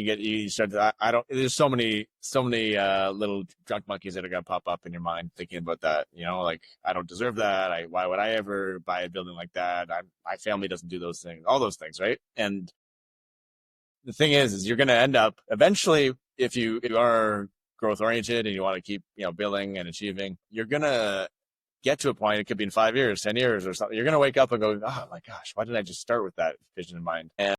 you start to, there's so many little drunk monkeys that are going to pop up in your mind thinking about that, like, I don't deserve that. Why would I ever buy a building like that? My family doesn't do those things, all those things. Right. And the thing is you're going to end up eventually, if you are growth oriented and you want to keep, building and achieving, you're going to get to a point, it could be in 5 years, 10 years or something. You're going to wake up and go, oh my gosh, why didn't I just start with that vision in mind? And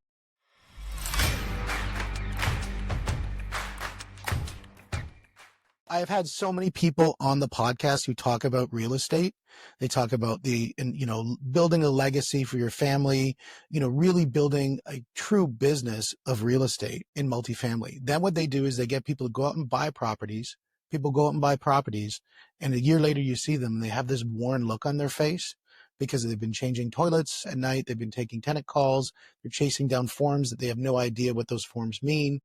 I've had so many people on the podcast who talk about real estate. They talk about building a legacy for your family, really building a true business of real estate in multifamily. Then what they do is they get people to go out and buy properties. People go out and buy properties, and a year later you see them and they have this worn look on their face because they've been changing toilets at night. They've been taking tenant calls. They're chasing down forms that they have no idea what those forms mean.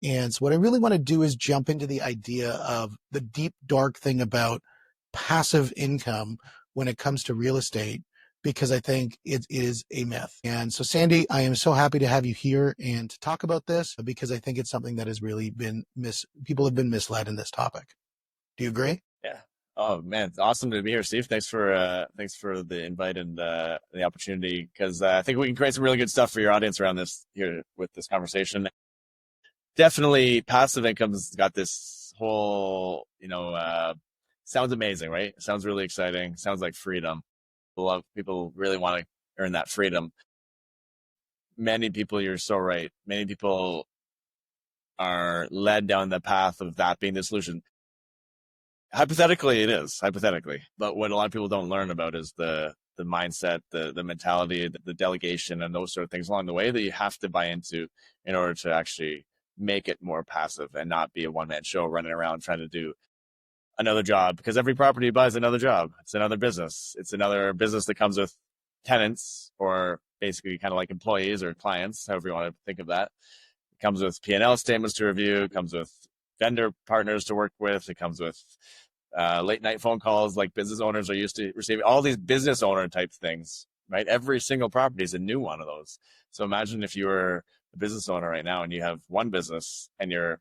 And so what I really want to do is jump into the idea of the deep, dark thing about passive income when it comes to real estate, because I think it is a myth. And so, Sandy, I am so happy to have you here and to talk about this, because I think it's something that has really been people have been misled in this topic. Do you agree? Yeah. Oh man, it's awesome to be here, Steve. Thanks for the invite and the opportunity, because I think we can create some really good stuff for your audience around this here with this conversation. Definitely passive income's got this whole, sounds amazing, right? Sounds really exciting. Sounds like freedom. People really want to earn that freedom. Many people, you're so right. Many people are led down the path of that being the solution. Hypothetically, it is. But what a lot of people don't learn about is the mindset, the mentality, the delegation, and those sort of things along the way that you have to buy into in order to actually make it more passive and not be a one-man show running around trying to do another job, because every property you buy is another job. It's another business. It's another business that comes with tenants, or basically kind of like employees or clients, however you want to think of that. It comes with P&L statements to review. It comes with vendor partners to work with. It comes with late night phone calls like business owners are used to receiving, all these business owner type things, right? Every single property is a new one of those. So imagine if you were a business owner right now and you have one business and you're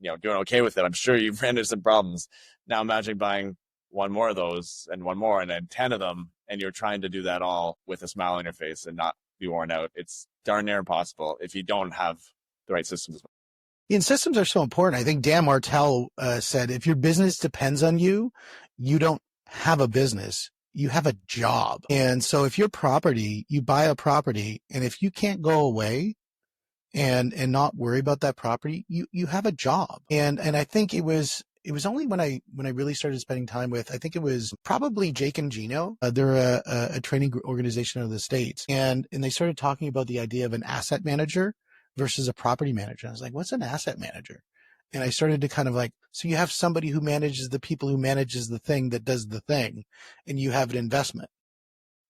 doing okay with it. I'm sure you've ran into some problems. Now imagine buying one more of those and one more and then 10 of them, and you're trying to do that all with a smile on your face and not be worn out. It's darn near impossible if you don't have the right systems. And systems are so important. I think Dan Martell said, if your business depends on you, you don't have a business, you have a job. And so if your property, you buy a property, and if you can't go away and not worry about that property, you have a job. And I think it was only when I really started spending time with, I think it was probably Jake and Gino. They're a training organization of the States. And they started talking about the idea of an asset manager versus a property manager. I was like, what's an asset manager? And I started to kind of like, so you have somebody who manages the people who manages the thing that does the thing, and you have an investment.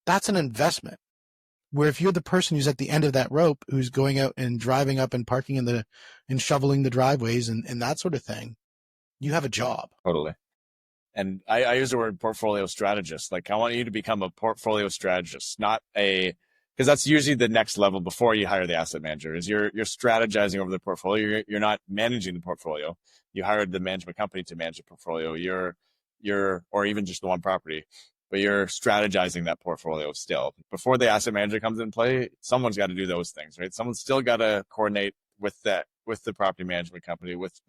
That's an investment. Where if you're the person who's at the end of that rope, who's going out and driving up and parking and shoveling the driveways and that sort of thing, you have a job. Totally. And I use the word portfolio strategist. Like, I want you to become a portfolio strategist, because that's usually the next level before you hire the asset manager, is you're strategizing over the portfolio. You're not managing the portfolio. You hired the management company to manage the portfolio. Or even just the one property, but you're strategizing that portfolio still. Before the asset manager comes in play, someone's got to do those things, right? Someone's still got to coordinate with the property management company, with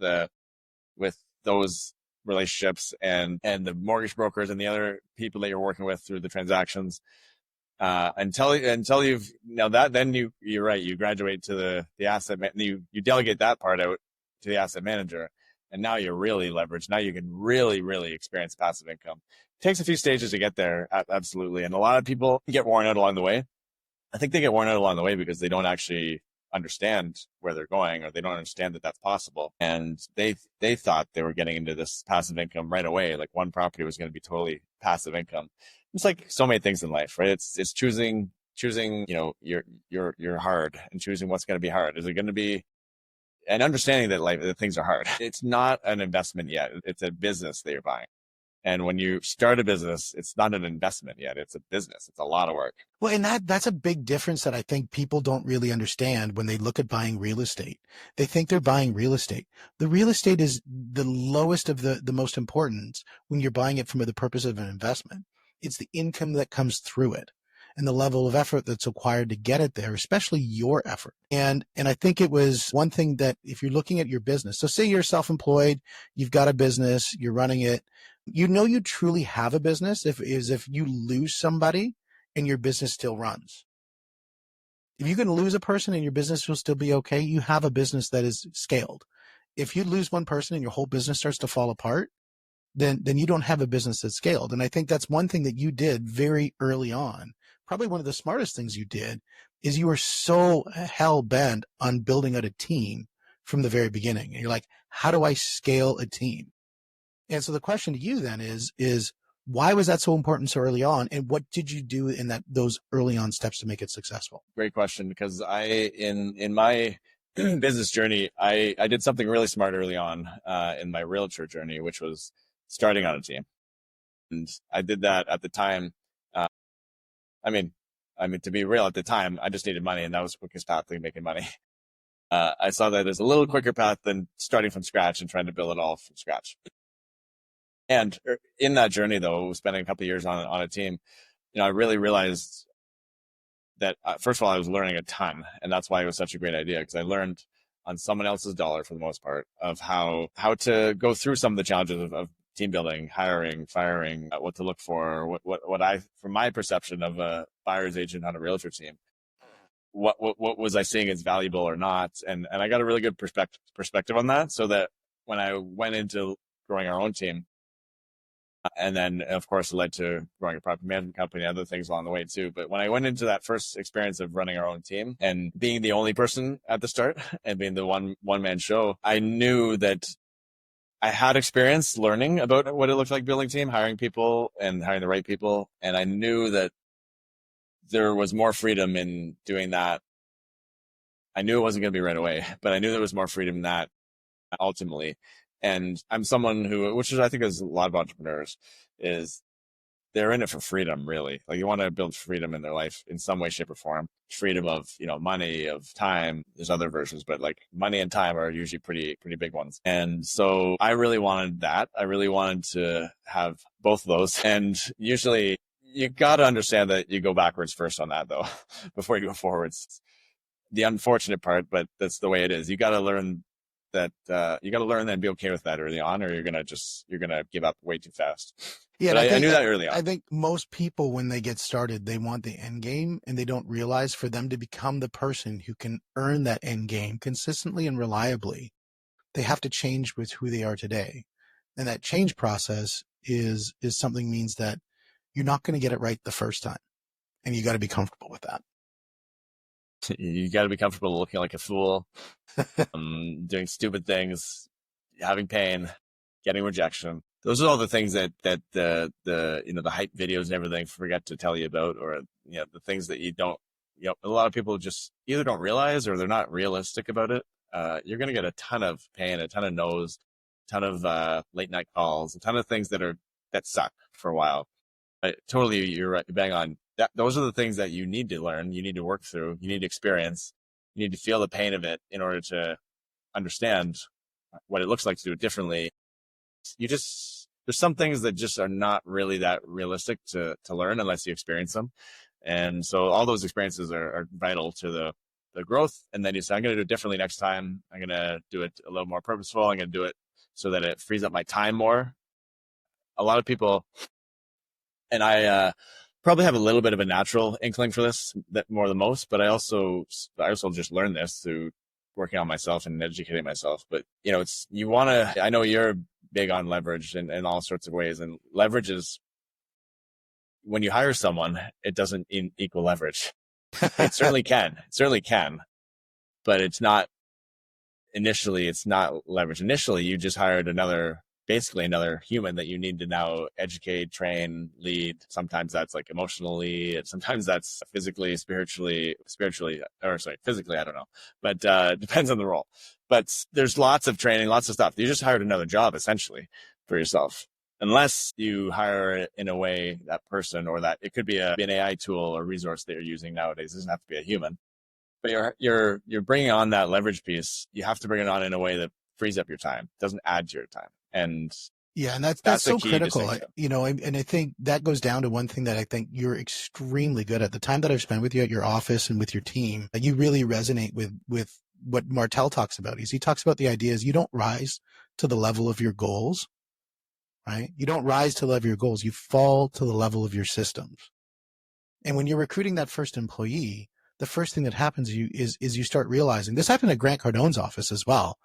those relationships and the mortgage brokers and the other people that you're working with through the transactions. Until you've then you're right. You graduate to the asset you delegate that part out to the asset manager, and now you're really leveraged. Now you can really, really experience passive income. It takes a few stages to get there, absolutely. And a lot of people get worn out along the way. I think they get worn out along the way because they don't actually understand where they're going, or they don't understand that that's possible. And they thought they were getting into this passive income right away. Like one property was going to be totally passive income. It's like so many things in life, right? It's choosing, your hard, and choosing what's going to be hard. Is it going to be, and understanding that things are hard. It's not an investment yet. It's a business that you're buying. And when you start a business, it's not an investment yet. It's a business. It's a lot of work. Well, and that's a big difference that I think people don't really understand when they look at buying real estate. They think they're buying real estate. The real estate is the lowest of the most important when you're buying it for the purpose of an investment. It's the income that comes through it and the level of effort that's required to get it there, especially your effort. And I think it was one thing that if you're looking at your business, so say you're self-employed, you've got a business, you're running it, you know you truly have a business if you lose somebody and your business still runs. If you can lose a person and your business will still be okay, you have a business that is scaled. If you lose one person and your whole business starts to fall apart, then you don't have a business that's scaled. And I think that's one thing that you did very early on. Probably one of the smartest things you did is you were so hell bent on building out a team from the very beginning. And you're like, how do I scale a team? And so the question to you then is why was that so important so early on? And what did you do in those early on steps to make it successful? Great question. Because in my business journey, I did something really smart early on in my realtor journey, which was starting on a team. And I did that at the time. I mean, to be real, at the time, I just needed money, and that was the quickest path to making money. I saw that there's a little quicker path than starting from scratch and trying to build it all from scratch. And in that journey, though, spending a couple of years on a team, I really realized that, first of all, I was learning a ton. And that's why it was such a great idea, because I learned on someone else's dollar, for the most part, of how to go through some of the challenges of team building, hiring, firing, what to look for, what I, from my perception of a buyer's agent on a realtor team, what was I seeing as valuable or not? And I got a really good perspective on that, so that when I went into growing our own team, and then, of course, it led to growing a property management company and other things along the way, too. But when I went into that first experience of running our own team and being the only person at the start and being the one-man show, I knew that I had experience learning about what it looked like building a team, hiring people and hiring the right people. And I knew that there was more freedom in doing that. I knew it wasn't going to be right away, but I knew there was more freedom in that ultimately. And I'm someone who, which is, I think is a lot of entrepreneurs, is they're in it for freedom, really. Like, you want to build freedom in their life in some way, shape, or form. Freedom of, money, of time. There's other versions, but like money and time are usually pretty big ones. And so I really wanted that. I really wanted to have both of those. And usually you got to understand that you go backwards first on that, though, before you go forwards. The unfortunate part, but that's the way it is. You got to learn that and be okay with that early on, or you're gonna give up way too fast. Yeah, but I knew that early on. I think most people, when they get started, they want the end game, and they don't realize for them to become the person who can earn that end game consistently and reliably, they have to change with who they are today. And that change process is something means that you're not going to get it right the first time, and you got to be comfortable with that. You got to be comfortable looking like a fool, doing stupid things, having pain, getting rejection. Those are all the things that the hype videos and everything forget to tell you about, or the things that you don't. A lot of people just either don't realize or they're not realistic about it. You're going to get a ton of pain, a ton of no's, a ton of late night calls, a ton of things that suck for a while. Totally, you're right, bang on. Those are the things that you need to learn, you need to work through, you need to experience, you need to feel the pain of it in order to understand what it looks like to do it differently. There's some things that just are not really that realistic to learn unless you experience them. And so all those experiences are vital to the growth. And then you say, I'm going to do it differently next time. I'm going to do it a little more purposeful. I'm going to do it so that it frees up my time more. A lot of people, and I probably have a little bit of a natural inkling for this, that more than most, but I also just learned this through working on myself and educating myself. But I know you're big on leverage in all sorts of ways, and leverage is, when you hire someone, it doesn't equal leverage. It certainly can, but it's not leverage. Initially, you just hired basically another human that you need to now educate, train, lead. Sometimes that's like emotionally, sometimes that's physically, spiritually, physically, I don't know, but depends on the role. But there's lots of training, lots of stuff. You just hired another job essentially for yourself. unless you hire it in a way, that person, or that it could be an AI tool or resource that you're using nowadays. It doesn't have to be a human, but you're bringing on that leverage piece. You have to bring it on in a way that frees up your time, doesn't add to your time. And Yeah, and that's that's a so key critical, distinction. and I think that goes down to one thing that I think you're extremely good at. The time that I've spent with you at your office and with your team, you really resonate with what Martel talks about. He talks about the idea is you don't rise to the level of your goals, right? You don't rise to the level of your goals. You fall to the level of your systems. And when you're recruiting that first employee, the first thing that happens is you start realizing, this happened at Grant Cardone's office as well,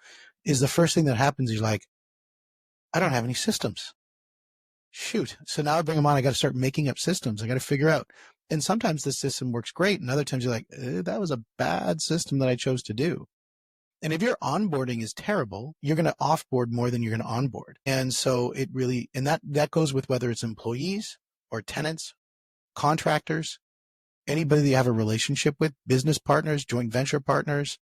is the first thing that happens, you're like, I don't have any systems. Shoot. So now I bring them on. I got to start making up systems. I got to figure out. And sometimes the system works great. And other times you're like, that was a bad system that I chose to do. And if your onboarding is terrible, you're going to offboard more than you're going to onboard. And so it really, and that goes with whether it's employees or tenants, contractors, anybody that you have a relationship with, business partners, joint venture partners,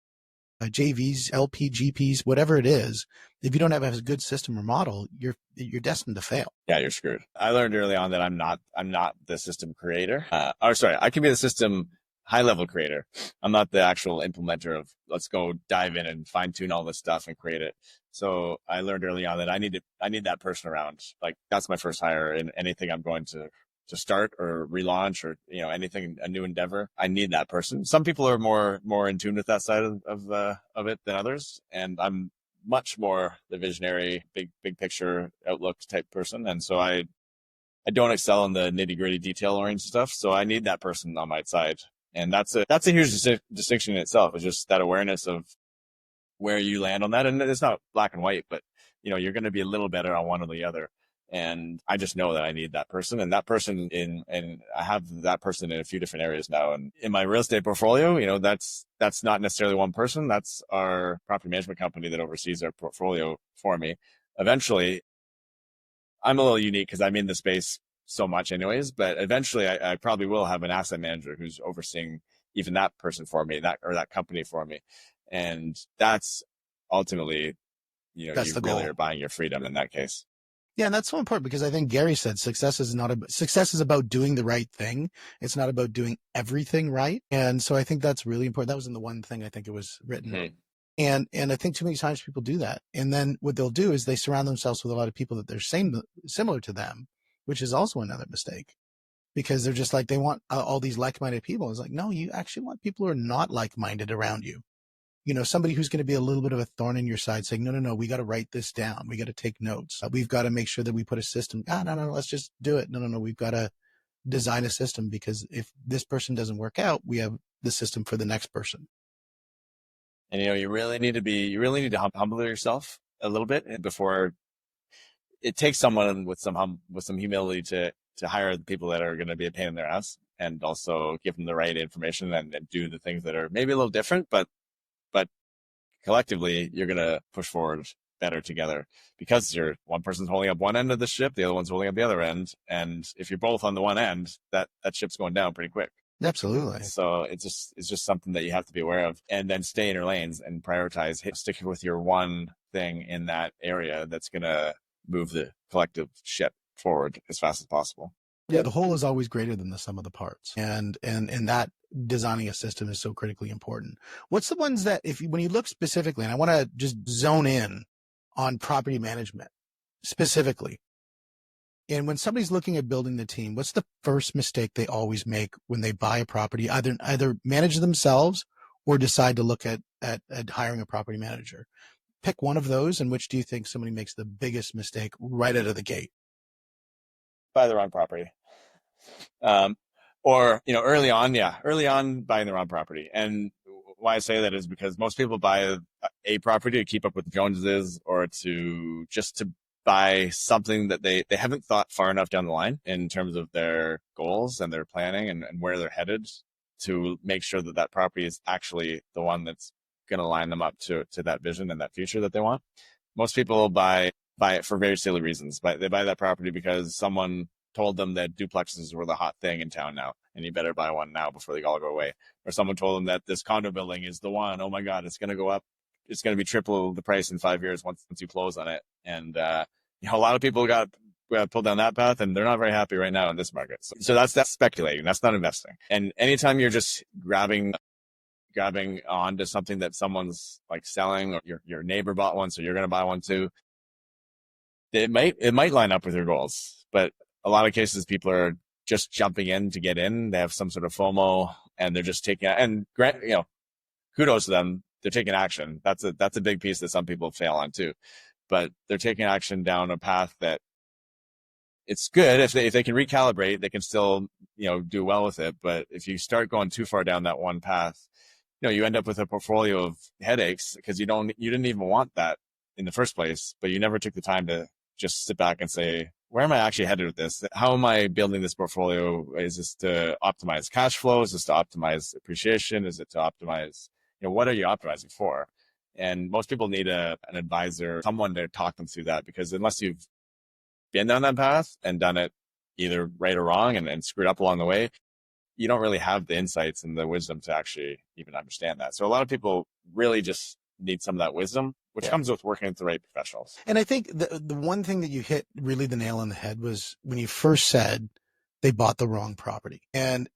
JVs, LP, GPs, whatever it is. If you don't have a good system or model, you're destined to fail. Yeah, you're screwed. I learned early on that I'm not the system creator. I can be the system high level creator. I'm not the actual implementer of let's go dive in and fine tune all this stuff and create it. So I learned early on that I need that person around. Like that's my first hire in anything I'm going to start or relaunch or, anything, a new endeavor. I need that person. Some people are more in tune with that side of it than others. And I'm much more the visionary, big picture outlook type person. And so I don't excel in the nitty gritty detail oriented stuff. So I need that person on my side. And that's a huge distinction in itself. It's just that awareness of where you land on that. And it's not black and white, but you're going to be a little better on one or the other. And I just know that I need that person, and that person and I have that person in a few different areas now. And in my real estate portfolio, that's not necessarily one person. That's our property management company that oversees our portfolio for me. Eventually, I'm a little unique because I'm in the space so much anyways, but eventually I probably will have an asset manager who's overseeing even that person for me, that company for me. And that's ultimately, That's you the really goal. are buying your freedom in that case. Yeah, and that's so important because I think Gary said success is about doing the right thing. It's not about doing everything right. And so I think that's really important. That was in the one thing I think it was written. Mm-hmm. And I think too many times people do that. And then what they'll do is they surround themselves with a lot of people that they're similar to them, which is also another mistake because they're just like, they want all these like-minded people. It's like, no, you actually want people who are not like-minded around you. Somebody who's going to be a little bit of a thorn in your side saying, no, we got to write this down. We got to take notes. We've got to make sure that we put a system. No, let's just do it. No, we've got to design a system because if this person doesn't work out, we have the system for the next person. And, you really need to humble yourself a little bit before it takes someone with some humility to hire the people that are going to be a pain in their ass and also give them the right information and do the things that are maybe a little different, but collectively you're going to push forward better together because one person's holding up one end of the ship, the other one's holding up the other end. And if you're both on the one end, that ship's going down pretty quick. Absolutely. So it's just something that you have to be aware of, and then stay in your lanes and prioritize, stick with your one thing in that area that's going to move the collective ship forward as fast as possible. Yeah, the whole is always greater than the sum of the parts. And that designing a system is so critically important. What's the ones that when you look specifically, and I want to just zone in on property management specifically. And when somebody's looking at building the team, what's the first mistake they always make when they buy a property, either manage themselves or decide to look at hiring a property manager? Pick one of those, and which do you think somebody makes the biggest mistake right out of the gate? Buy the wrong property. Or, early on buying the wrong property. And why I say that is because most people buy a property to keep up with the Joneses or to buy something that they haven't thought far enough down the line in terms of their goals and their planning and where they're headed to make sure that property is actually the one that's going to line them up to that vision and that future that they want. Most people buy it for very silly reasons. They buy that property because someone told them that duplexes were the hot thing in town now, and you better buy one now before they all go away. Or someone told them that this condo building is the one. Oh my God, it's going to go up. It's going to be triple the price in 5 years once you close on it. And, a lot of people got pull down that path, and they're not very happy right now in this market. So that's speculating. That's not investing. And anytime you're just grabbing onto something that someone's like selling, or your neighbor bought one, so you're going to buy one too, it might line up with your goals. But a lot of cases, people are just jumping in to get in. They have some sort of FOMO, and they're just taking, and kudos to them. They're taking action. That's a big piece that some people fail on too. But they're taking action down a path that it's good. If they can recalibrate, they can still, do well with it. But if you start going too far down that one path, you end up with a portfolio of headaches because you didn't even want that in the first place, but you never took the time to just sit back and say, where am I actually headed with this? How am I building this portfolio? Is this to optimize cash flow? Is this to optimize appreciation? Is it to optimize, what are you optimizing for? And most people need an advisor, someone to talk them through that, because unless you've been down that path and done it either right or wrong and screwed up along the way, you don't really have the insights and the wisdom to actually even understand that. So a lot of people really just need some of that wisdom, which comes with working with the right professionals. And I think the one thing that you hit really the nail on the head was when you first said they bought the wrong property. And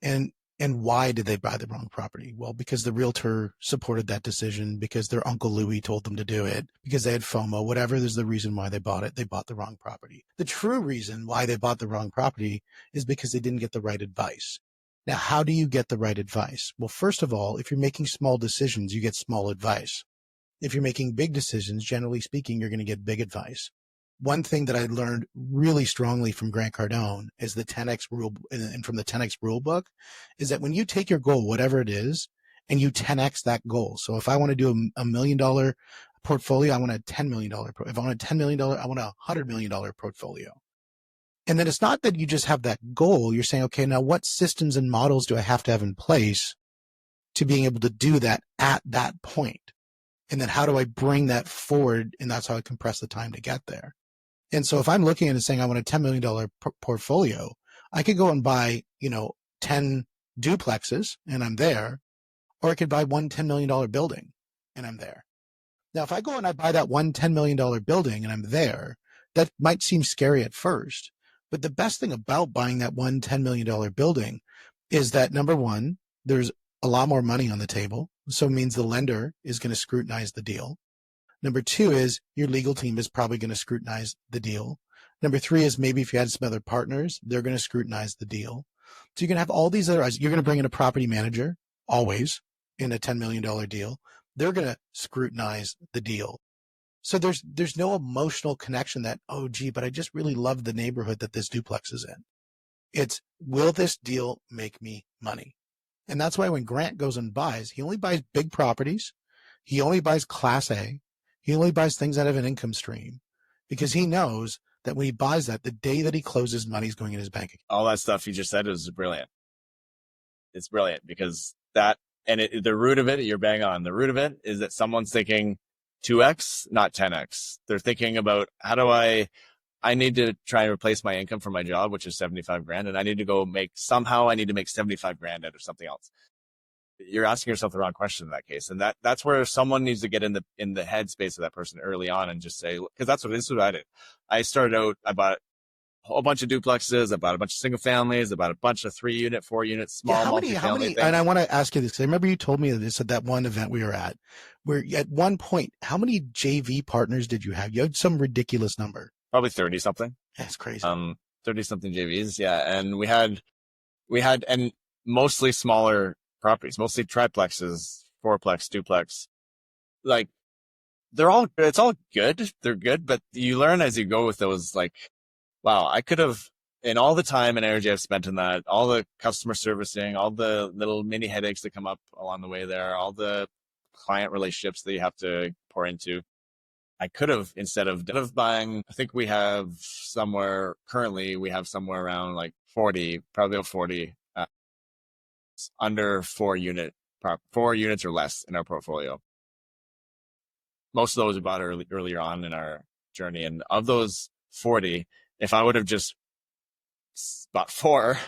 why did they buy the wrong property? Well, because the realtor supported that decision, because their Uncle Louie told them to do it, because they had FOMO, whatever. There's the reason why they bought it. They bought the wrong property. The true reason why they bought the wrong property is because they didn't get the right advice. Now, how do you get the right advice? Well, first of all, if you're making small decisions, you get small advice. If you're making big decisions, generally speaking, you're going to get big advice. One thing that I learned really strongly from Grant Cardone is the 10X rule, and from the 10X rule book, is that when you take your goal, whatever it is, and you 10X that goal. So if I want to do a $1 million portfolio, I want a $10 million. If I want a $10 million, I want a $100 million portfolio. And then it's not that you just have that goal. You're saying, okay, now what systems and models do I have to have in place to being able to do that at that point? And then how do I bring that forward? And that's how I compress the time to get there. And so if I'm looking at it saying I want a $10 million portfolio, I could go and buy, 10 duplexes and I'm there, or I could buy one $10 million building and I'm there. Now, if I go and I buy that one $10 million building and I'm there, that might seem scary at first. But the best thing about buying that one $10 million building is that, number one, there's a lot more money on the table. So it means the lender is going to scrutinize the deal. Number two is your legal team is probably going to scrutinize the deal. Number three is maybe if you had some other partners, they're going to scrutinize the deal. So you're going to have all these other, you're going to bring in a property manager, always, in a $10 million deal. They're going to scrutinize the deal. So there's no emotional connection that, oh, gee, but I just really love the neighborhood that this duplex is in. It's, will this deal make me money? And that's why when Grant goes and buys, he only buys big properties. He only buys Class A. He only buys things that have an income stream, because he knows that when he buys that, the day that he closes, money's going in his bank account. All that stuff you just said is brilliant. It's brilliant because that, and the root of it, you're bang on. The root of it is that someone's thinking 2X, not 10X. They're thinking about, how do I need to try and replace my income from my job, which is 75 grand. And I need to make 75 grand out of something else. You're asking yourself the wrong question in that case. And that's where someone needs to get in the headspace of that person early on and just say, because this is what I did. I started out, I bought a whole bunch of duplexes. I bought a bunch of single families. I bought a bunch of 3-unit, 4-unit, small multifamily things. And I want to ask you this, because I remember you told me this at that one event we were at, where at one point, how many JV partners did you have? You had some ridiculous number. Probably 30 something. That's crazy. 30 something JVs. Yeah. And we had, and mostly smaller properties, mostly triplexes, fourplex, duplex. Like, it's all good. They're good, but you learn as you go with those, like, wow, I could have, in all the time and energy I've spent in that, all the customer servicing, all the little mini headaches that come up along the way there, all the client relationships that you have to pour into, I could have, instead of buying, I think we have somewhere around like 40, probably about 40, under 4 units or less in our portfolio. Most of those we bought earlier on in our journey. And of those 40, if I would have just bought 4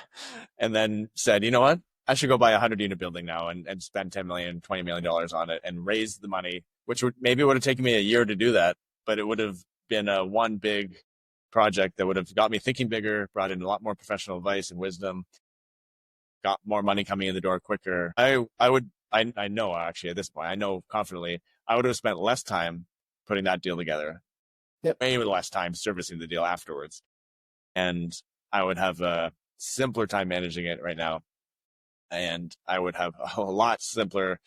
and then said, you know what, I should go buy a 100-unit building now and spend $10 million, $20 million on it and raise the money, which would have taken me a year to do that, but it would have been one big project that would have got me thinking bigger, brought in a lot more professional advice and wisdom, got more money coming in the door quicker. I know actually at this point, I know confidently I would have spent less time putting that deal together. Yep. Way less time servicing the deal afterwards. And I would have a simpler time managing it right now. And I would have a lot simpler,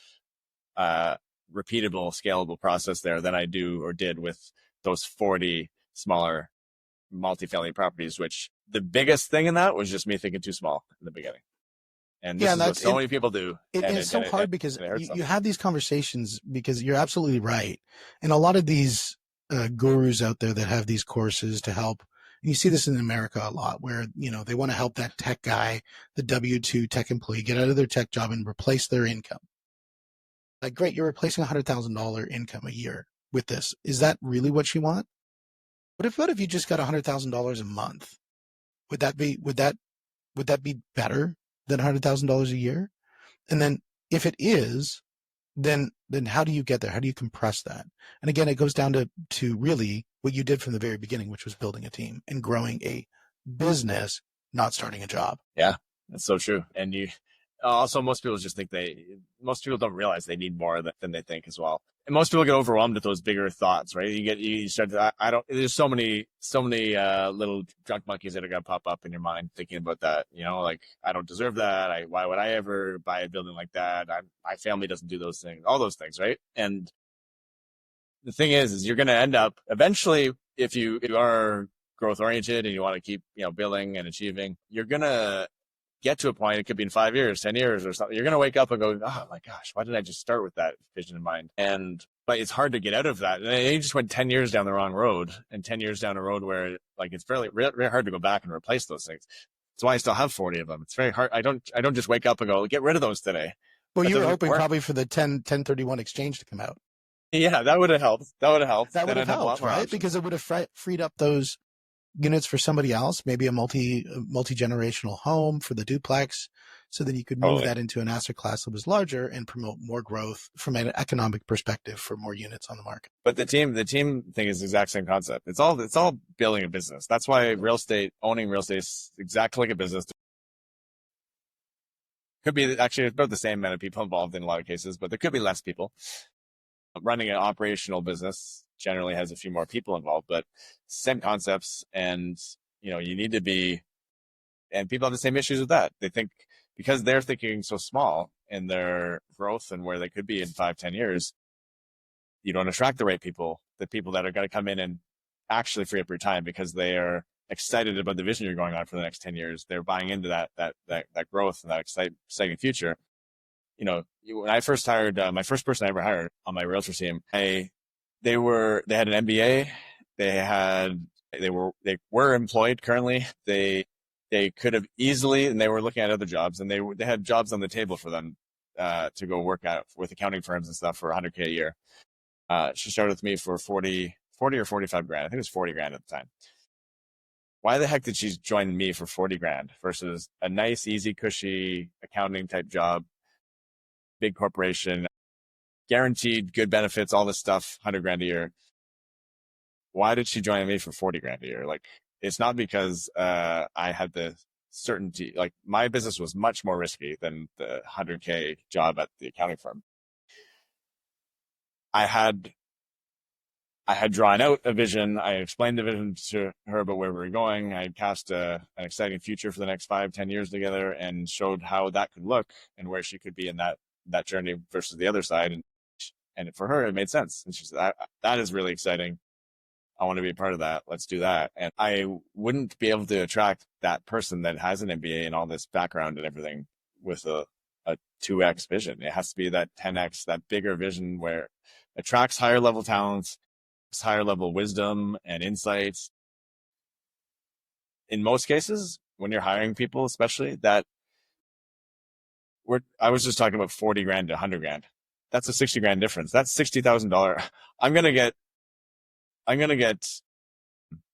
repeatable, scalable process there than I do or did with those 40 smaller multifamily properties, which the biggest thing in that was just me thinking too small in the beginning. And this is what so many people do. It's so hard because you have these conversations because you're absolutely right. And a lot of these gurus out there that have these courses to help, and you see this in America a lot where, they want to help that tech guy, the W-2 tech employee get out of their tech job and replace their income. Like, great, you're replacing $100,000 income a year with this. Is that really what you want? What if you just got $100,000 a month? Would that be better than $100,000 a year? And then if it is, then how do you get there? How do you compress that? And again, it goes down to really what you did from the very beginning, which was building a team and growing a business, not starting a job. Yeah, that's so true. And also, most people don't realize they need more than they think as well. And most people get overwhelmed with those bigger thoughts, right? You start to, there's so many little drunk monkeys that are going to pop up in your mind thinking about that, like, I don't deserve that. Why would I ever buy a building like that? My family doesn't do those things, all those things, right? And the thing is you're going to end up eventually, if you are growth oriented and you want to keep, building and achieving, you're going to get to a point, it could be in 5 years, 10 years or something. You're going to wake up and go, oh my gosh, why didn't I just start with that vision in mind? But it's hard to get out of that. And you just went 10 years down the wrong road, and 10 years down a road where it's very hard to go back and replace those things. That's why I still have 40 of them. It's very hard. I don't just wake up and go, get rid of those today. Well, you were hoping probably for the 1031 exchange to come out. Yeah, that would have helped. That would have helped, right? Because it would have freed up those units for somebody else, maybe a multi-generational home for the duplex, so then you could move that into an asset class that was larger and promote more growth from an economic perspective for more units on the market. But the team thing is the exact same concept. It's all building a business. That's why owning real estate is exactly like a business. Could be actually about the same amount of people involved in a lot of cases, but there could be less people. Running an operational business generally has a few more people involved, but same concepts. And, you need to be, and people have the same issues with that. They think because they're thinking so small in their growth and where they could be in 5-10 years, you don't attract the right people, the people that are going to come in and actually free up your time because they are excited about the vision you're going on for the next 10 years. They're buying into that growth and that exciting future. When I first hired, my first person I ever hired on my realtor team, they had an MBA. They were employed currently. They could have easily, and they were looking at other jobs, and they had jobs on the table for them to go work at with accounting firms and stuff for $100K a year. She started with me for 40 or 45 grand. I think it was 40 grand at the time. Why the heck did she join me for 40 grand versus a nice, easy, cushy accounting type job, big corporation, guaranteed good benefits, all this stuff, 100 grand a year? Why did she join me for 40 grand a year? It's not because I had the certainty. My business was much more risky than the 100K job at the accounting firm. I had drawn out a vision. I explained the vision to her about where we were going. I cast an exciting future for the next 5-10 years together and showed how that could look and where she could be in that journey versus the other side. And for her, it made sense. And she said, that is really exciting. I want to be a part of that. Let's do that. And I wouldn't be able to attract that person that has an MBA and all this background and everything with a 2X vision. It has to be that 10X, that bigger vision where it attracts higher level talents, higher level wisdom and insights. In most cases, when you're hiring people, especially I was just talking about 40 grand to 100 grand. That's a 60 grand difference. That's $60,000. I'm going to get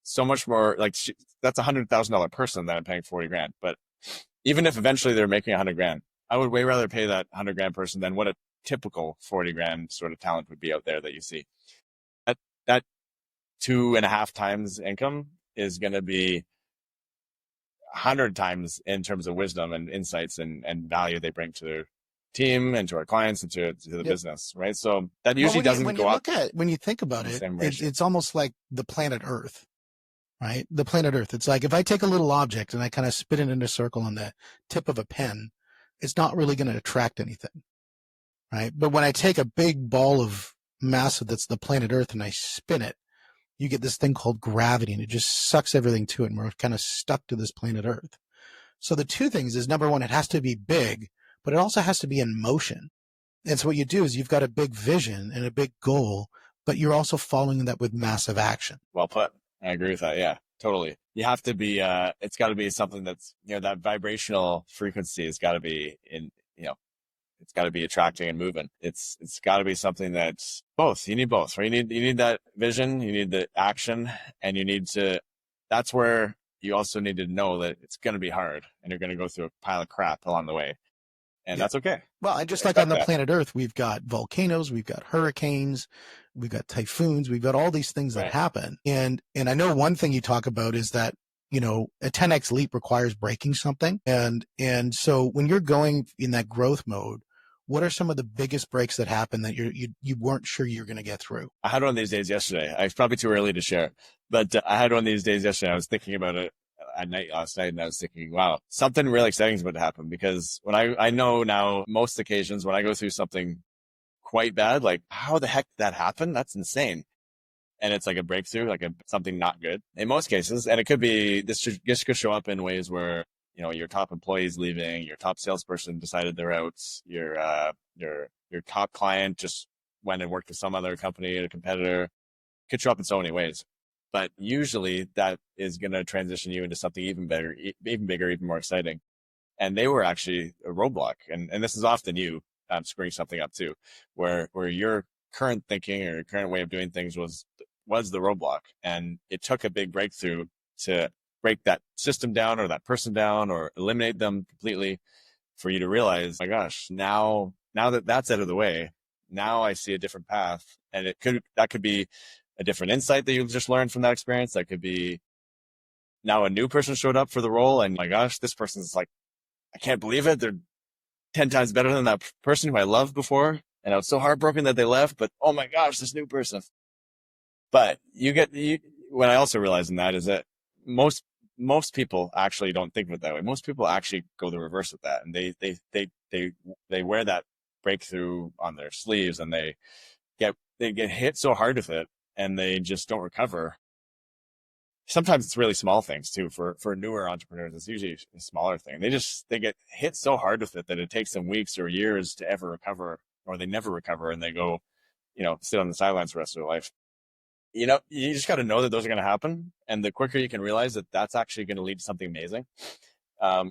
so much more. That's $100,000 person that I'm paying 40 grand. But even if eventually they're making 100 grand, I would way rather pay that 100 grand person than what a typical 40 grand sort of talent would be out there that you see. That 2.5 times income is going to be 100 times in terms of wisdom and insights and value they bring to their team and to our clients and to the business, right? So that usually doesn't go up. When you think about it, it's almost like the planet Earth, right? The planet Earth. It's like if I take a little object and I kind of spin it in a circle on the tip of a pen, it's not really going to attract anything, right? But when I take a big ball of mass that's the planet Earth and I spin it, you get this thing called gravity, and it just sucks everything to it, and we're kind of stuck to this planet Earth. So the two things is, number one, it has to be big, but it also has to be in motion. And so what you do is you've got a big vision and a big goal, but you're also following that with massive action. Well put. I agree with that. Yeah, totally. You have to be, it's got to be something that's, that vibrational frequency has got to be it's got to be attracting and moving. It's got to be something that's both. You need both, right? You need that vision, you need the action, and that's where you also need to know that it's going to be hard and you're going to go through a pile of crap along the way. And that's okay. Well, and just like on the planet Earth, we've got volcanoes, we've got hurricanes, we've got typhoons, we've got all these things that happen. And I know one thing you talk about is that, a 10x leap requires breaking something. And so when you're going in that growth mode, what are some of the biggest breaks that happen that you weren't sure you're going to get through? I had one of these days yesterday. It's probably too early to share, but I had one of these days yesterday. I was thinking about it at night last night, and I was thinking, wow, something really exciting is about to happen, because when I know now, most occasions when I go through something quite bad, like how the heck did that happen? That's insane. And it's like a breakthrough, like something not good in most cases. And it could be, this could show up in ways where, your top employee's leaving, your top salesperson decided they're out, your top client just went and worked with some other company, a competitor. It could show up in so many ways. But usually that is going to transition you into something even better, even bigger, even more exciting. And they were actually a roadblock. And this is often you screwing something up too, where your current thinking or your current way of doing things was the roadblock. And it took a big breakthrough to break that system down or that person down or eliminate them completely for you to realize, my gosh, now that that's out of the way, now I see a different path. And that could be a different insight that you just learned from that experience. That could be now a new person showed up for the role, and my gosh, this person's like, I can't believe it. They're 10 times better than that person who I loved before. And I was so heartbroken that they left, but oh my gosh, this new person. But what I also realized in that is that most people actually don't think of it that way. Most people actually go the reverse with that. And they wear that breakthrough on their sleeves, and they get hit so hard with it, and they just don't recover. Sometimes it's really small things too. For newer entrepreneurs, it's usually a smaller thing. They get hit so hard with it that it takes them weeks or years to ever recover, or they never recover, and they go, sit on the sidelines for the rest of their life. You just got to know that those are going to happen. And the quicker you can realize that that's actually going to lead to something amazing,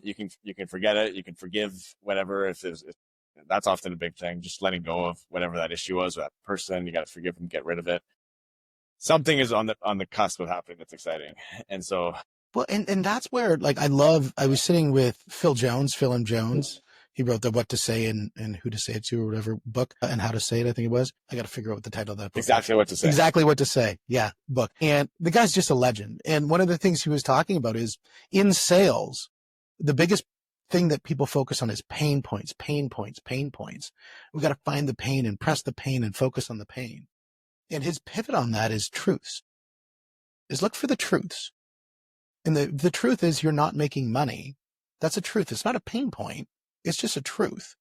you can forget it. You can forgive whatever. If that's often a big thing, just letting go of whatever that issue was, or that person, you got to forgive them, get rid of it. Something is on the cusp of happening that's exciting. And so, well, and that's where, like, I was sitting with Phil M. Jones. He wrote the What to Say and Who to Say It To or whatever book, and How to Say It, I think it was. I got to figure out what the title of that book Exactly is. What to Say. Exactly What to Say. Yeah, book. And the guy's just a legend. And one of the things he was talking about is in sales, the biggest thing that people focus on is pain points. We got to find the pain and press the pain and focus on the pain. And his pivot on that is truths. Is look for the truths. And the truth is you're not making money. That's a truth. It's not a pain point. It's just a truth.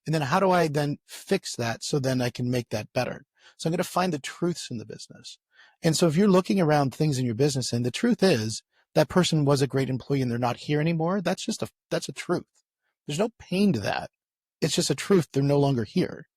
And then how do I then fix that so then I can make that better? So I'm going to find the truths in the business. And so if you're looking around things in your business and the truth is that person was a great employee and they're not here anymore, that's a truth. There's no pain to that. It's just a truth. They're no longer here.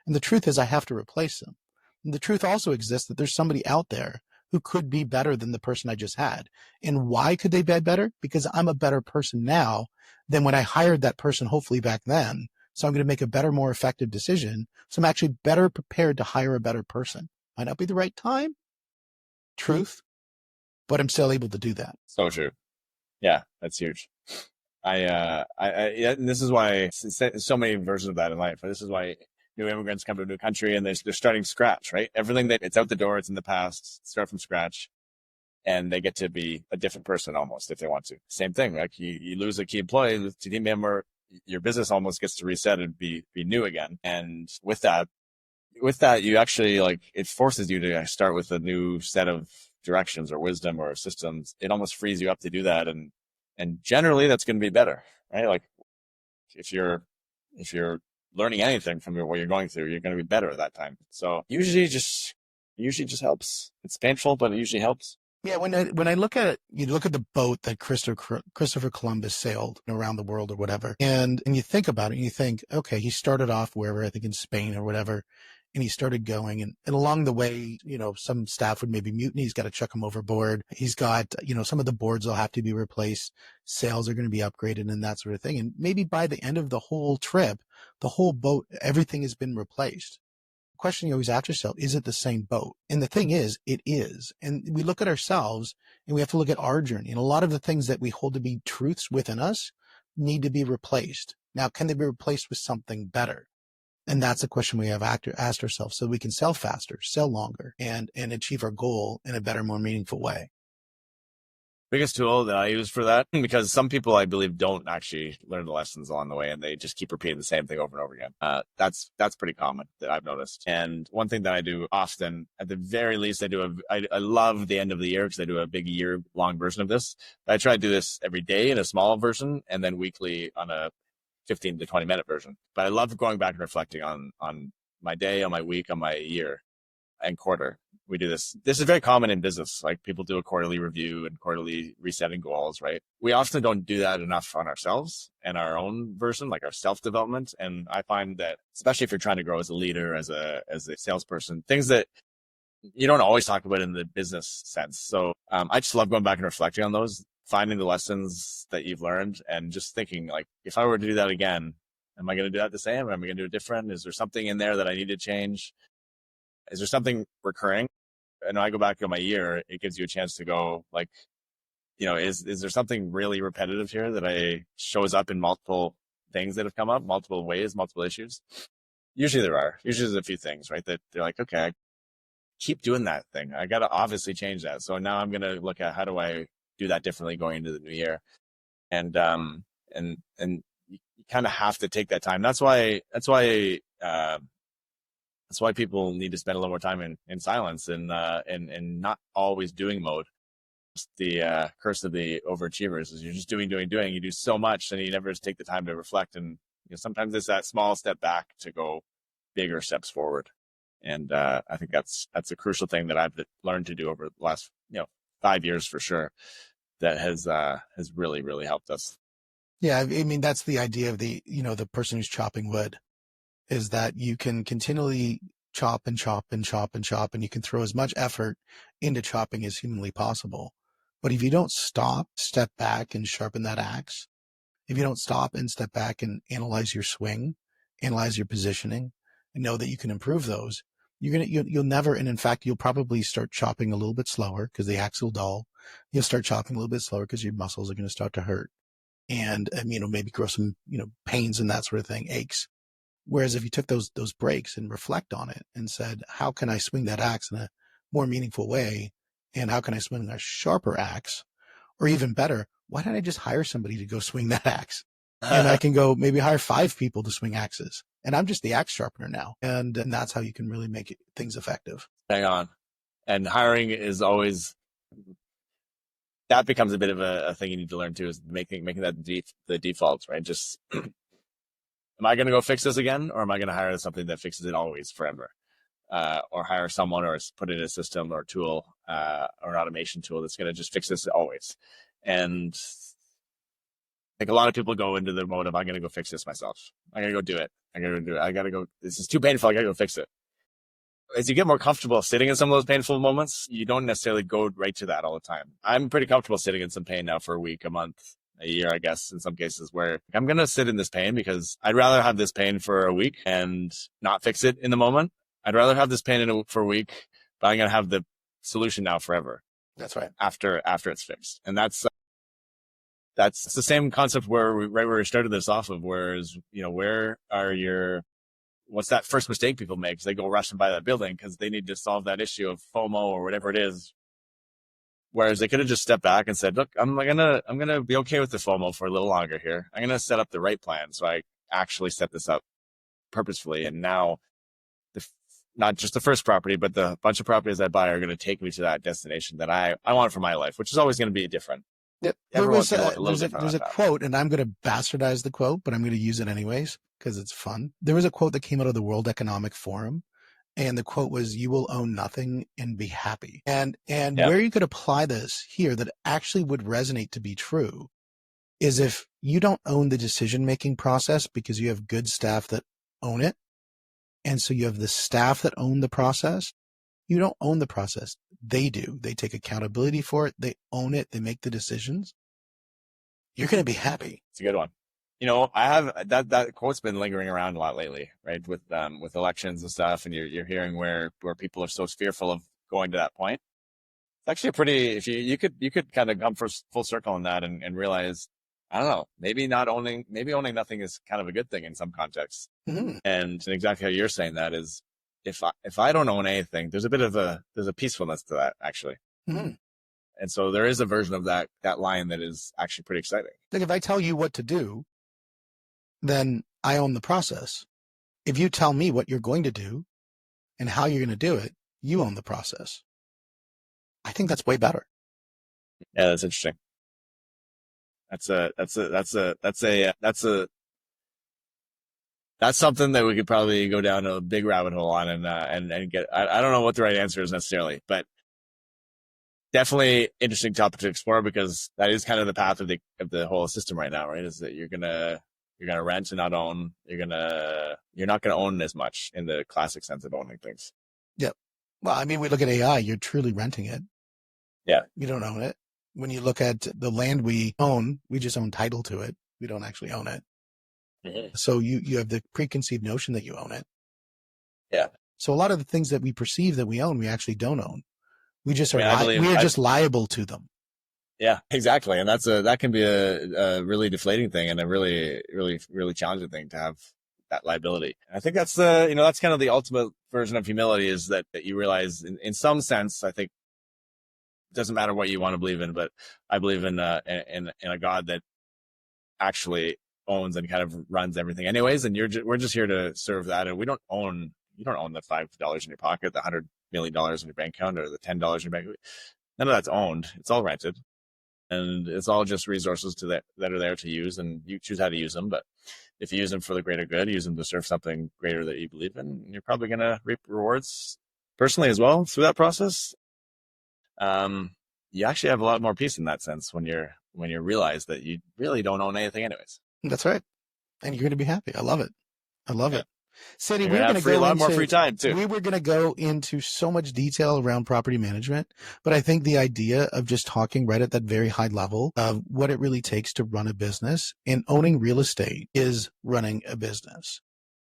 And the truth is I have to replace them. And the truth also exists that there's somebody out there who could be better than the person I just had. And why could they be better? Because I'm a better person now than when I hired that person, hopefully back then. So I'm going to make a better, more effective decision. So I'm actually better prepared to hire a better person. Might not be the right time. Truth. But I'm still able to do that. So true. Yeah, that's huge. And this is why so many versions of that in life. This is why new immigrants come to a new country and they're starting scratch, right? Everything it's out the door, it's in the past, start from scratch. and they get to be a different person almost if they want to. Same thing, like you lose a key employee, the team member, your business almost gets to reset and be new again. And with that, you actually, like, it forces you to start with a new set of directions or wisdom or systems. It almost frees you up to do that. And generally that's going to be better, right? Like if you're learning anything from what you're going through, you're going to be better at that time. So usually just helps. It's painful, but it usually helps. Yeah, when I look at it, you look at the boat that Christopher Columbus sailed around the world or whatever, and you think about it, and you think, okay, he started off wherever, I think in Spain or whatever, and he started going, and along the way, some staff would maybe mutiny. He's got to chuck him overboard. He's got, some of the boards will have to be replaced. Sails are going to be upgraded and that sort of thing. And maybe by the end of the whole trip, the whole boat, everything has been replaced. Question you always ask yourself, is it the same boat? And the thing is, it is. And we look at ourselves and we have to look at our journey. And a lot of the things that we hold to be truths within us need to be replaced. Now, can they be replaced with something better? And that's a question we have asked ourselves, so we can sell faster, sell longer, and achieve our goal in a better, more meaningful way. Biggest tool that I use for that, because some people, I believe, don't actually learn the lessons along the way and they just keep repeating the same thing over and over again. That's pretty common that I've noticed. And one thing that I do often, at the very least, I love the end of the year because I do a big year-long version of this. I try to do this every day in a small version and then weekly on a 15 to 20 minute version. But I love going back and reflecting on my day, on my week, on my year and quarter. We do this. This is very common in business. Like people do a quarterly review and quarterly resetting goals, right? We often don't do that enough on ourselves and our own version, like our self-development. And I find that, especially if you're trying to grow as a leader, as a salesperson, things that you don't always talk about in the business sense. So I just love going back and reflecting on those, finding the lessons that you've learned and just thinking, like, if I were to do that again, am I going to do that the same? Or am I going to do it different? Is there something in there that I need to change? Is there something recurring? And when I go back on my year, it gives you a chance to go, like, is there something really repetitive here that shows up in multiple things that have come up, multiple ways, multiple issues? Usually there are. Usually there's a few things, right? That they're like, okay, I keep doing that thing. I got to obviously change that. So now I'm going to look at how do I do that differently going into the new year. And you kind of have to take that time. That's why people need to spend a little more time in silence and not always doing mode. It's the curse of the overachievers is you're just doing. You do so much and you never just take the time to reflect. And sometimes it's that small step back to go bigger steps forward. And I think that's a crucial thing that I've learned to do over the last 5 years for sure. That has really, really helped us. Yeah, I mean that's the idea of the person who's chopping wood. Is that you can continually chop and chop and chop and chop, and you can throw as much effort into chopping as humanly possible. But if you don't stop, step back and sharpen that axe, if you don't stop and step back and analyze your swing, analyze your positioning, and know that you can improve those, you'll never, and in fact, you'll probably start chopping a little bit slower because the axe will dull. You'll start chopping a little bit slower because your muscles are going to start to hurt. And maybe grow some, pains and that sort of thing, aches. Whereas if you took those breaks and reflect on it and said, how can I swing that axe in a more meaningful way? And how can I swing a sharper axe? Or even better, why don't I just hire somebody to go swing that axe? And I can go maybe hire 5 people to swing axes. And I'm just the axe sharpener now. And that's how you can really make things effective. Hang on. And hiring is always, that becomes a bit of a thing you need to learn too, is making that the default, right? Just, am I going to go fix this again? Or am I going to hire something that fixes it always forever? Or hire someone or put in a system or tool, or an automation tool that's going to just fix this always. And like a lot of people go into the mode of, I'm going to go fix this myself. I got to go do it. This is too painful. I got to go fix it. As you get more comfortable sitting in some of those painful moments, you don't necessarily go right to that all the time. I'm pretty comfortable sitting in some pain now for a week, a month, a year, I guess, in some cases, where I'm going to sit in this pain because I'd rather have this pain for a week and not fix it in the moment. I'd rather have this pain for a week, but I'm going to have the solution now forever. That's right. After it's fixed. And that's the same concept where we started this off of, whereas, what's that first mistake people make? They go rushing by that building because they need to solve that issue of FOMO or whatever it is. Whereas they could have just stepped back and said, look, I'm gonna be okay with the FOMO for a little longer here. I'm gonna set up the right plan. So I actually set this up purposefully. And now not just the first property, but the bunch of properties I buy are going to take me to that destination that I want for my life, which is always going to be different. Yep. There's a quote, and I'm going to bastardize the quote, but I'm going to use it anyways because it's fun. There was a quote that came out of the World Economic Forum, and the quote was, "You will own nothing and be happy." And where you could apply this here that actually would resonate to be true is if you don't own the decision-making process because you have good staff that own it, and so you have the staff that own the process. You don't own the process. They do. They take accountability for it. They own it. They make the decisions. You're going to be happy. It's a good one. You know, I have that quote's been lingering around a lot lately, right? With elections and stuff, and you're hearing where people are so fearful of going to that point. It's actually a pretty, if you could kind of come full circle on that and realize, I don't know, maybe owning nothing is kind of a good thing in some contexts. Mm-hmm. And exactly how you're saying that is, if I don't own anything, there's a peacefulness to that actually. Mm-hmm. And so there is a version of that line that is actually pretty exciting. Like if I tell you what to do, then I own the process. If you tell me what you're going to do and how you're going to do it, you own the process. I think that's way better. Yeah, that's interesting. That's something that we could probably go down a big rabbit hole on and get. I don't know what the right answer is necessarily, but definitely interesting topic to explore because that is kind of the path of the whole system right now, right? Is that you're gonna rent and not own. You're not gonna own as much in the classic sense of owning things. Yep. Well, I mean, we look at AI. You're truly renting it. Yeah. You don't own it. When you look at the land we own, we just own title to it. We don't actually own it. Mm-hmm. So you have the preconceived notion that you own it. Yeah. So a lot of the things that we perceive that we own, we actually don't own. We just are just liable to them. Yeah, exactly. And that can be a really deflating thing and a really, really, really challenging thing to have that liability. And I think that's that's kind of the ultimate version of humility is that you realize in some sense, I think it doesn't matter what you want to believe in, but I believe in a God that actually owns and kind of runs everything anyways. And we're just here to serve that. And you don't own the $5 in your pocket, the $100 million in your bank account or the $10 in your bank. None of that's owned. It's all rented. And it's all just resources that are there to use, and you choose how to use them. But if you use them for the greater good, use them to serve something greater that you believe in, you're probably going to reap rewards personally as well through that process. You actually have a lot more peace in that sense when you realize that you really don't own anything anyways. That's right. And you're going to be happy. I love it. Sandy, we're going to go a lot more free time too. We were going to go into so much detail around property management, but I think the idea of just talking right at that very high level of what it really takes to run a business, and owning real estate is running a business.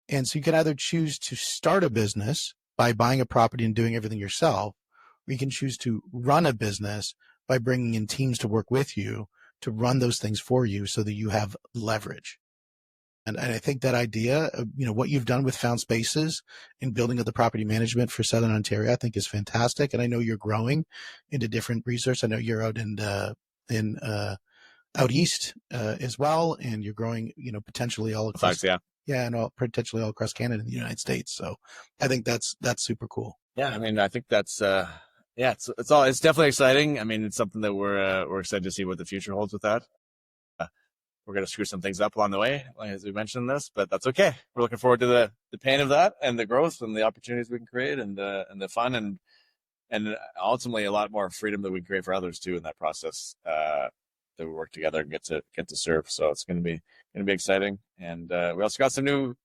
And so you can either choose to start a business by buying a property and doing everything yourself, or you can choose to run a business by bringing in teams to work with you to run those things for you so that you have leverage. And I think that idea of, what you've done with Found Spaces and building up the property management for Southern Ontario, I think is fantastic. And I know you're growing into different resorts. I know you're out out east as well, and you're growing, potentially all across. Yeah, and potentially all across Canada and the United States. So I think that's super cool. Yeah, I mean, I think that's it's definitely exciting. I mean, it's something that we're excited to see what the future holds with that. We're going to screw some things up along the way, as we mentioned this, but that's okay. We're looking forward to the pain of that and the growth and the opportunities we can create and the fun and ultimately a lot more freedom that we can create for others too in that process, that we work together and get to serve. So it's going to be exciting. And, we also got some new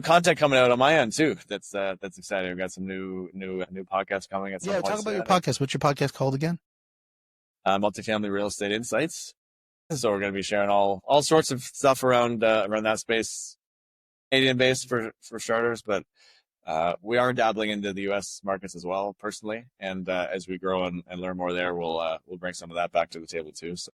content coming out on my end too. That's exciting. We've got some new podcasts coming at some point. Yeah, talk about your podcast. What's your podcast called again? Multifamily Real Estate Insights. So we're going to be sharing all sorts of stuff around that space, Canadian based for starters, but we are dabbling into the U.S. markets as well personally. And as we grow and learn more there, we'll bring some of that back to the table too. So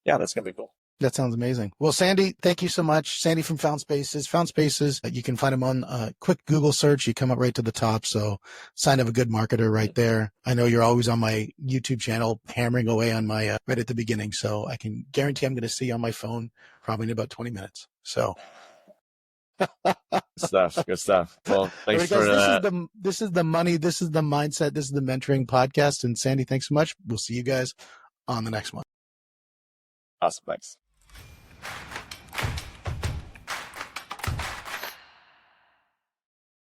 yeah, that's going to be cool. That sounds amazing. Well, Sandy, thank you so much. Sandy from Found Spaces. Found Spaces, you can find him on a quick Google search. You come up right to the top. So sign of a good marketer right there. I know you're always on my YouTube channel, hammering away on my right at the beginning. So I can guarantee I'm going to see you on my phone probably in about 20 minutes. So. Good stuff. Well, thanks for this is the money. This is the mindset. This is the mentoring podcast. And Sandy, thanks so much. We'll see you guys on the next one. Awesome. Thanks.